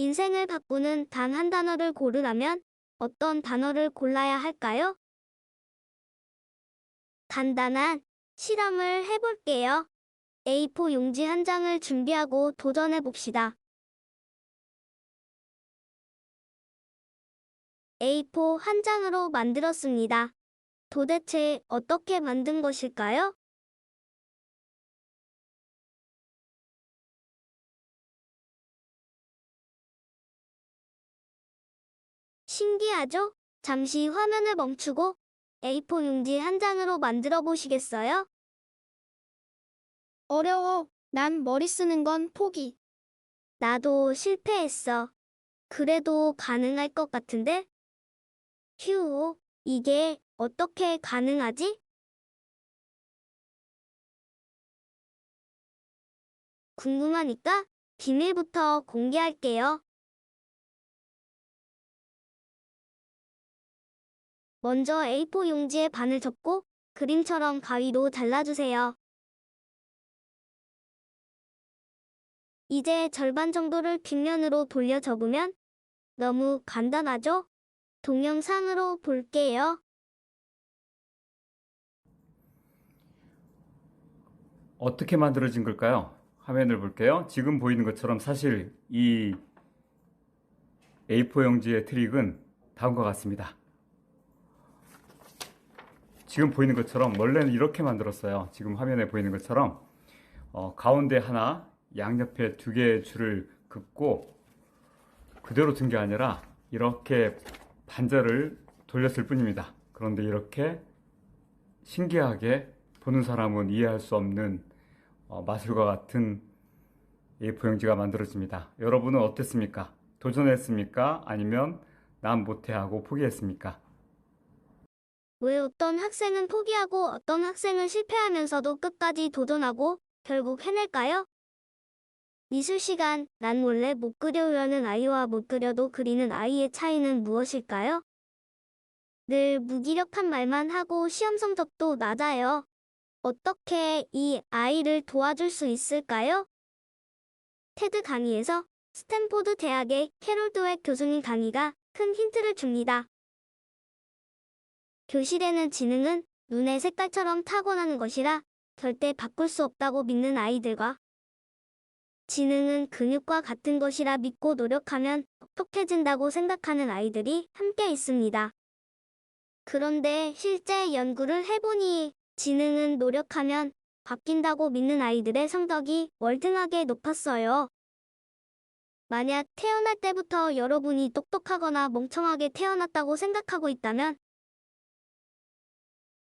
인생을 바꾸는 단 한 단어를 고르라면 어떤 단어를 골라야 할까요? 간단한 실험을 해볼게요. A4 용지 한 장을 준비하고 도전해 봅시다. A4 한 장으로 만들었습니다. 도대체 어떻게 만든 것일까요? 신기하죠? 잠시 화면을 멈추고 A4 용지 한 장으로 만들어 보시겠어요? 어려워. 난 머리 쓰는 건 포기. 나도 실패했어. 그래도 가능할 것 같은데? 휴, 이게 어떻게 가능하지? 궁금하니까 비밀부터 공개할게요. 먼저 A4 용지에 반을 접고 그림처럼 가위로 잘라주세요. 이제 절반 정도를 빗면으로 돌려 접으면 너무 간단하죠? 동영상으로 볼게요. 어떻게 만들어진 걸까요? 화면을 볼게요. 지금 보이는 것처럼 사실 이 A4 용지의 트릭은 다음과 같습니다. 지금 보이는 것처럼 원래는 이렇게 만들었어요. 지금 화면에 보이는 것처럼 가운데 하나, 양옆에 두 개의 줄을 긋고 그대로 둔 게 아니라 이렇게 반절을 돌렸을 뿐입니다. 그런데 이렇게 신기하게 보는 사람은 이해할 수 없는 마술과 같은 A4 용지가 만들어집니다. 여러분은 어땠습니까? 도전했습니까? 아니면 난 못해 하고 포기했습니까? 왜 어떤 학생은 포기하고 어떤 학생은 실패하면서도 끝까지 도전하고 결국 해낼까요? 미술 시간, 난 원래 못 그려요라는 아이와 못 그려도 그리는 아이의 차이는 무엇일까요? 늘 무기력한 말만 하고 시험 성적도 낮아요. 어떻게 이 아이를 도와줄 수 있을까요? 테드 강의에서 스탠포드 대학의 캐롤 드웩 교수님 강의가 큰 힌트를 줍니다. 교실에는 지능은 눈의 색깔처럼 타고나는 것이라 절대 바꿀 수 없다고 믿는 아이들과 지능은 근육과 같은 것이라 믿고 노력하면 똑똑해진다고 생각하는 아이들이 함께 있습니다. 그런데 실제 연구를 해보니 지능은 노력하면 바뀐다고 믿는 아이들의 성적이 월등하게 높았어요. 만약 태어날 때부터 여러분이 똑똑하거나 멍청하게 태어났다고 생각하고 있다면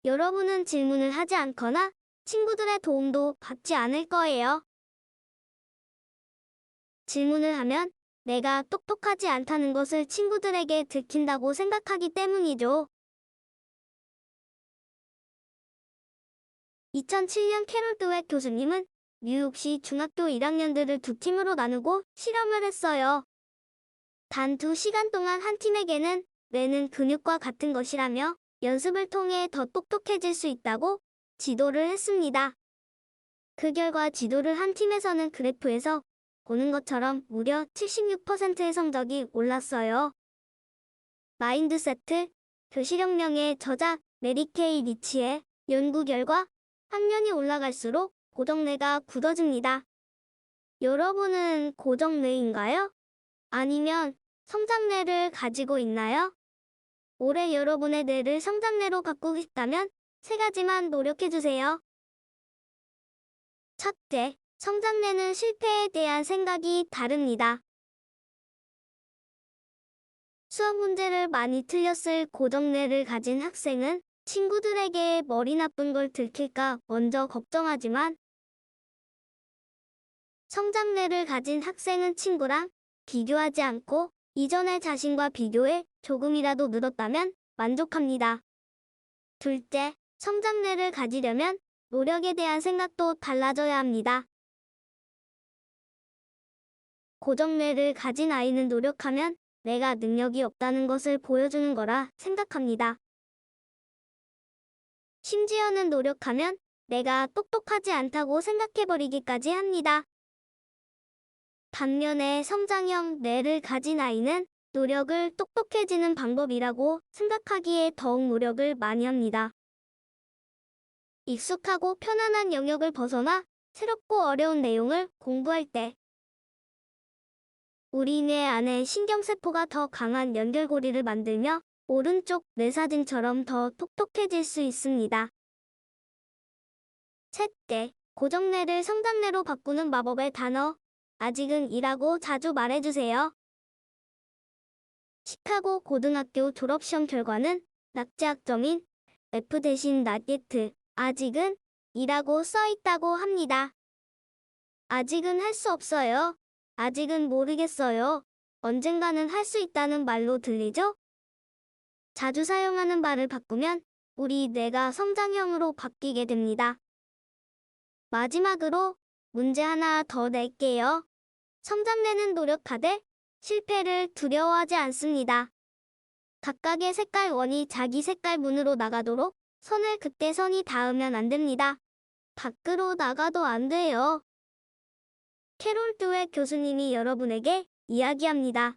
여러분은 질문을 하지 않거나 친구들의 도움도 받지 않을 거예요. 질문을 하면 내가 똑똑하지 않다는 것을 친구들에게 들킨다고 생각하기 때문이죠. 2007년 캐롤 드웩 교수님은 뉴욕시 중학교 1학년들을 두 팀으로 나누고 실험을 했어요. 단 2시간 동안 한 팀에게는 뇌는 근육과 같은 것이라며 연습을 통해 더 똑똑해질 수 있다고 지도를 했습니다. 그 결과 지도를 한 팀에서는 그래프에서 보는 것처럼 무려 76%의 성적이 올랐어요. 마인드세트, 교실혁명의 저자 메리 케이 리치의 연구 결과 학년이 올라갈수록 고정뇌가 굳어집니다. 여러분은 고정뇌인가요? 아니면 성장뇌를 가지고 있나요? 올해 여러분의 뇌를 성장뇌로 바꾸고 싶다면 3가지만 노력해주세요. 첫째, 성장뇌는 실패에 대한 생각이 다릅니다. 수업 문제를 많이 틀렸을 고정뇌를 가진 학생은 친구들에게 머리 나쁜 걸 들킬까 먼저 걱정하지만 성장뇌를 가진 학생은 친구랑 비교하지 않고 이전의 자신과 비교해 조금이라도 늘었다면 만족합니다. 둘째, 성장뇌를 가지려면 노력에 대한 생각도 달라져야 합니다. 고정뇌를 가진 아이는 노력하면 내가 능력이 없다는 것을 보여주는 거라 생각합니다. 심지어는 노력하면 내가 똑똑하지 않다고 생각해버리기까지 합니다. 반면에 성장형 뇌를 가진 아이는 노력을 똑똑해지는 방법이라고 생각하기에 더욱 노력을 많이 합니다. 익숙하고 편안한 영역을 벗어나 새롭고 어려운 내용을 공부할 때 우리 뇌 안에 신경세포가 더 강한 연결고리를 만들며 오른쪽 뇌사진처럼 더 똑똑해질 수 있습니다. 셋째, 고정뇌를 성장뇌로 바꾸는 마법의 단어. 아직은 이라고 자주 말해주세요. 시카고 고등학교 졸업시험 결과는 낙제학점인 F 대신 not yet, 아직은 이라고 써 있다고 합니다. 아직은 할 수 없어요. 아직은 모르겠어요. 언젠가는 할 수 있다는 말로 들리죠? 자주 사용하는 말을 바꾸면 우리 뇌가 성장형으로 바뀌게 됩니다. 마지막으로 문제 하나 더 낼게요. 성장뇌는 노력하되 실패를 두려워하지 않습니다. 각각의 색깔 원이 자기 색깔 문으로 나가도록 선을 그때 선이 닿으면 안 됩니다. 밖으로 나가도 안 돼요. 캐롤 드웨 교수님이 여러분에게 이야기합니다.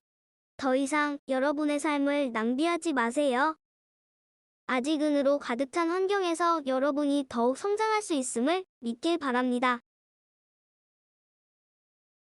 더 이상 여러분의 삶을 낭비하지 마세요. 아직은으로 가득 찬 환경에서 여러분이 더욱 성장할 수 있음을 믿길 바랍니다.